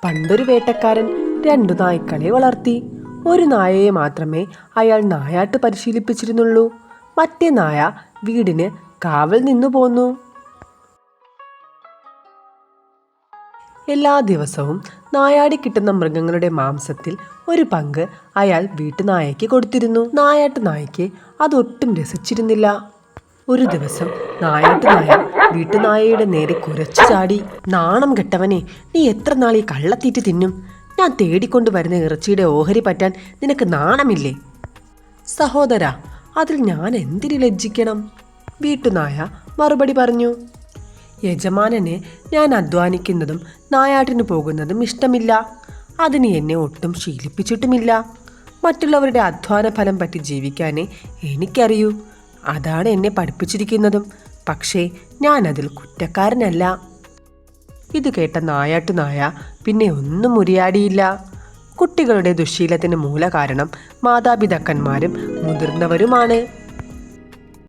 പണ്ടൊരു വേട്ടക്കാരൻ 2 നായ്ക്കളെ വളർത്തി. ഒരു നായയെ മാത്രമേ അയാൾ നായാട്ട് പരിശീലിപ്പിച്ചിരുന്നുള്ളൂ. മറ്റേ നായ വീടിന് കാവൽ നിന്നു പോന്നു. എല്ലാ ദിവസവും നായാടി കിട്ടുന്ന മൃഗങ്ങളുടെ മാംസത്തിൽ ഒരു പങ്ക് അയാൾ വീട്ടുനായയ്ക്ക് കൊടുത്തിരുന്നു. നായാട്ട് നായയ്ക്ക് അതൊട്ടും രസിച്ചിരുന്നില്ല. ഒരു ദിവസം നായാട്ട് നായ വീട്ടുനായയുടെ നേരെ കുരച്ചു ചാടി. നാണം കെട്ടവനെ, നീ എത്ര നാൾ ഈ കള്ളത്തീറ്റ് തിന്നും? ഞാൻ തേടിക്കൊണ്ടു വരുന്ന ഇറച്ചിയുടെ ഓഹരി പറ്റാൻ നിനക്ക് നാണമില്ലേ? സഹോദരാ, അതിൽ ഞാൻ എന്തിനു ലജ്ജിക്കണം? വീട്ടുനായ മറുപടി പറഞ്ഞു. യജമാനന് ഞാൻ അധ്വാനിക്കുന്നതും നായാട്ടിന് പോകുന്നതും ഇഷ്ടമില്ല. അതിന് എന്നെ ഒട്ടും ശീലിപ്പിച്ചിട്ടുമില്ല. മറ്റുള്ളവരുടെ അധ്വാന ഫലം പറ്റി ജീവിക്കാനേ എനിക്കറിയൂ. അതാണ് എന്നെ പഠിപ്പിച്ചിരിക്കുന്നതും. പക്ഷേ ഞാനതിൽ കുറ്റക്കാരനല്ല. ഇത് കേട്ട നായാട്ടു നായ പിന്നെ ഒന്നും ഉരിയാടിയില്ല. കുട്ടികളുടെ ദുശ്ശീലത്തിന് മൂലകാരണം മാതാപിതാക്കന്മാരും മുതിർന്നവരുമാണ്.